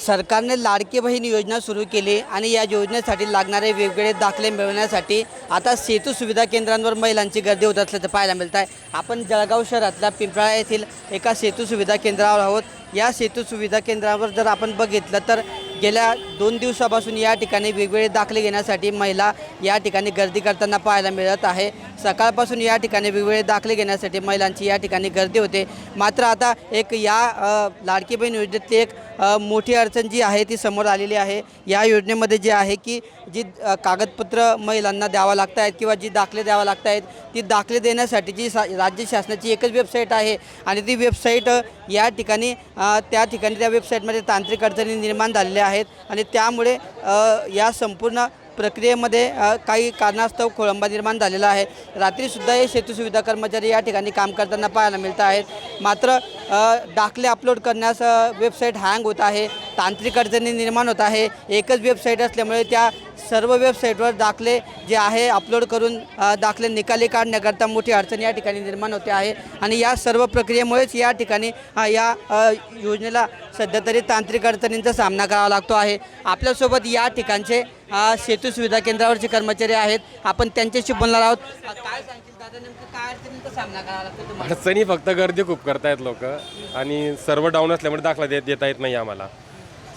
सरकारने लाडकी बहीण योजना सुरू केली आणि या योजनेसाठी लागणारे वेगवेगळे दाखले मिळवण्यासाठी आता सेतू सुविधा केंद्रांवर महिलांची गर्दी होत असल्याचं पाहायला मिळत आहे। आपण जळगाव शहरातल्या पिंपळा येथील एका सेतू सुविधा केंद्रावर आहोत। या सेतू सुविधा केंद्रावर जर आपण बघितलं तर गेल्या 2 दिवसापासून या ठिकाणी वेगवेगळे दाखले घेण्यासाठी महिला या ठिकाणी गर्दी करताना पाहायला मिळत आहे। सकाळपासून या ठिकाणी वेगवेगळे दाखले घेण्यासाठी महिलांची या ठिकाणी गर्दी होते। मात्र आता एक या लाडकी बहीण योजनेतली एक मोठी अडचण जी आहे ती समोर आलेली आहे। या योजनेमध्ये जे आहे की जी कागदपत्र महिलांना द्यावा लागत आहेत किंवा जी दाखले द्यावा लागत आहेत ती दाखले देण्यासाठी जी राज्य शासनाची एकच वेबसाईट आहे आणि ती वेबसाईट या ठिकाणी त्या वेबसाईटमध्ये तांत्रिक अडचणी निर्माण झालेल्या आहेत आणि त्यामुळे या संपूर्ण प्रक्रियेमध्ये काही कारणास्तव खोळंबा निर्माण झालेला आहे। रात्रीसुद्धा हे सेतू सुविधा कर्मचारी या ठिकाणी काम करताना पाहायला मिळत आहेत। मात्र दाखले अपलोड करण्यास वेबसाईट हँग होत आहे, तांत्रिक अडचणी निर्माण होत आहे। एकच वेबसाईट असल्यामुळे त्या सर्व वेबसाईटवर दाखले जे आहे अपलोड करून दाखले निकाली काढण्याकरता मोठी अडचण या ठिकाणी निर्माण होते आहे आणि या सर्व प्रक्रियेमुळेच या ठिकाणी या योजनेला सध्या तरी तांत्रिक अडचणींचा सामना करावा लागतो आहे। आपल्यासोबत या ठिकाणचे सेतू सुविधा केंद्रावरचे कर्मचारी आहेत, आपण त्यांच्याशी बोलणार आहोत। काय सांगतील दादा, नेमकं काय अडचणींचा सामना करावा लागतो तुम्हाला? अडचणी फक्त गर्दी खूप करतायत लोक आणि सर्व डाऊन असल्यामुळे दाखला देता येत नाही आम्हाला।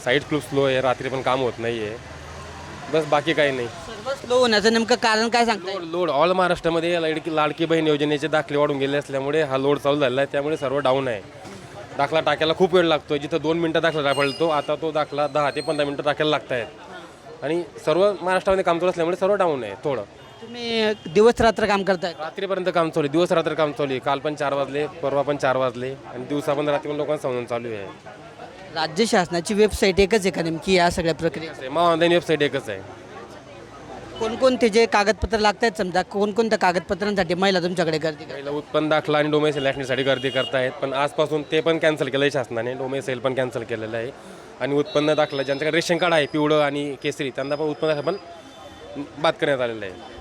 साईट खूप स्लो आहे, रात्री पण काम होत नाही आहे, बस बाकी काही नाही। सर्व स्लो होण्याचं नेमकं कारण काय सांगता? लोड ऑल महाराष्ट्रामध्ये लाडकी बहीण योजनेचे दाखले वाढून गेले असल्यामुळे हा लोड चालू झालेला आहे, त्यामुळे सर्व डाऊन आहे। दाखला टाकायला खूप वेळ लागतो, जिथं 2 मिनटं दाखला पडतो आता तो दाखला 10 ते 15 मिनटं टाकायला लागत आहेत आणि सर्व महाराष्ट्रामध्ये काम चालू असल्यामुळे सर्व डाऊन आहे। थोडं तुम्ही दिवस रात्र काम करताय? रात्रीपर्यंत काम चालू आहे, दिवस रात्र काम चालू आहे। काल पण 4 वाजले, परवा पण 4 वाजले आणि दिवसा पण रात्री पण लोकांना समजून चालू आहे। राज्य शासनाची वेबसाईट एकच आहे का नेमकी या सगळ्या प्रक्रिया? ऑनलाईन वेबसाईट एकच आहे। कोणकोणते जे कागदपत्र लागत आहेत, समजा कोणकोणत्या कागदपत्रांसाठी महिला तुमच्याकडे गर्दी करतात? पहिलं उत्पन्न दाखला आणि डोमेसाईल ॲक्शनसाठी गर्दी करतायत, पण आजपासून ते पण कॅन्सल केलं आहे शासनाने। डोमेसाईल पण कॅन्सल केलेलं आहे आणि उत्पन्न दाखला ज्यांच्याकडे रेशन कार्ड आहे पिवळं आणि केसरी त्यांना पण उत्पन्न दाखला पण बाद करण्यात आलेलं आहे।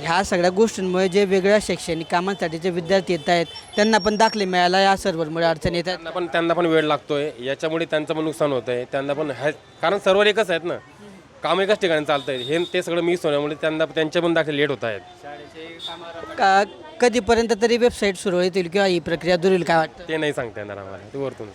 ह्या सगळ्या गोष्टींमुळे जे वेगळ्या शैक्षणिक कामांसाठी जे विद्यार्थी येत आहेत त्यांना पण दाखले मिळायला या सर्व्हरमुळे अडचण येत आहेत। त्यांना पण वेळ लागतोय, याच्यामुळे त्यांचं पण नुकसान होतं आहे। त्यांना पण कारण सर्व्हर एकच आहेत ना, काम एकाच ठिकाणी चालतं आहे, हे ते सगळं मिस होण्यामुळे त्यांचे पण दाखले लेट होत आहेत। कधीपर्यंत तरी वेबसाईट सुरू होईल किंवा ही प्रक्रिया दूर होईल काय वाटतं? ते नाही सांगता येणार आम्हाला, ते वरतून।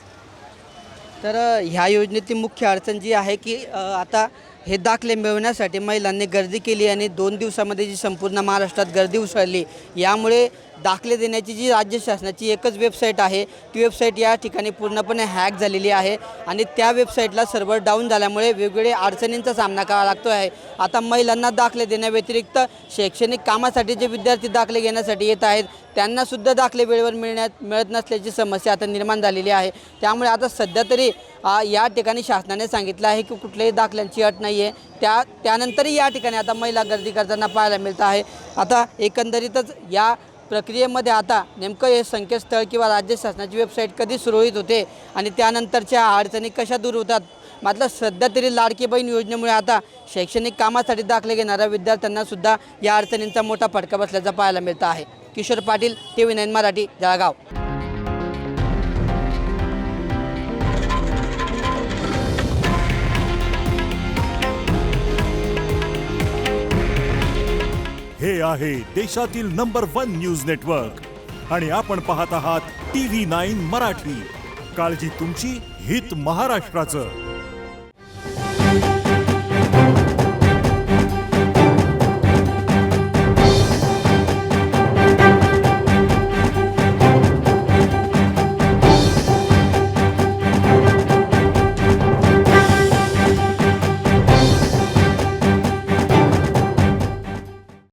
तर ह्या योजनेची मुख्य अडचण जी आहे की आता हे दाखले मिळवण्यासाठी महिलांनी गर्दी केली आणि 2 दिवसामध्ये जी संपूर्ण महाराष्ट्रात गर्दी उसळली, यामुळे दाखले देण्याची जी राज्य शासनाची एकच वेबसाईट आहे ती वेबसाईट या ठिकाणी पूर्णपणे हॅक झालेली आहे आणि त्या वेबसाईटला सर्व्हर डाऊन झाल्यामुळे वेगवेगळ्या अडचणींचा सामना करावा लागतो आहे। आता महिलांना दाखले देण्याव्यतिरिक्त शैक्षणिक कामासाठी जे विद्यार्थी दाखले घेण्यासाठी येत आहेत त्यांनासुद्धा दाखले वेळेवर मिळत नसल्याची समस्या आता निर्माण झालेली आहे। त्यामुळे आता सध्या तरी या ठिकाणी शासनाने सांगितलं आहे की कुठल्याही दाखल्यांची अट नाही आहे, त्यानंतरही या ठिकाणी आता महिला गर्दी करताना पाहायला मिळत आहे। आता एकंदरीतच या प्रक्रियेमध्ये आता नेमकं हे संकेतस्थळ किंवा राज्य शासनाची वेबसाईट कधी सुरळीत होते आणि त्यानंतरच्या अडचणी कशा दूर होतात, मात्र सध्या तरी लाडकी बहीण योजनेमुळे आता शैक्षणिक कामासाठी दाखले घेणाऱ्या विद्यार्थ्यांनासुद्धा या अडचणींचा मोठा फटका बसल्याचा पाहायला मिळत आहे। किशोर पाटील, TV9 मराठी, जळगाव। हे आहे देशातील नंबर 1 न्यूज नेटवर्क आणि आपण पाहत आहात TV9 मराठी। काळजी तुमची, हित महाराष्ट्राचं।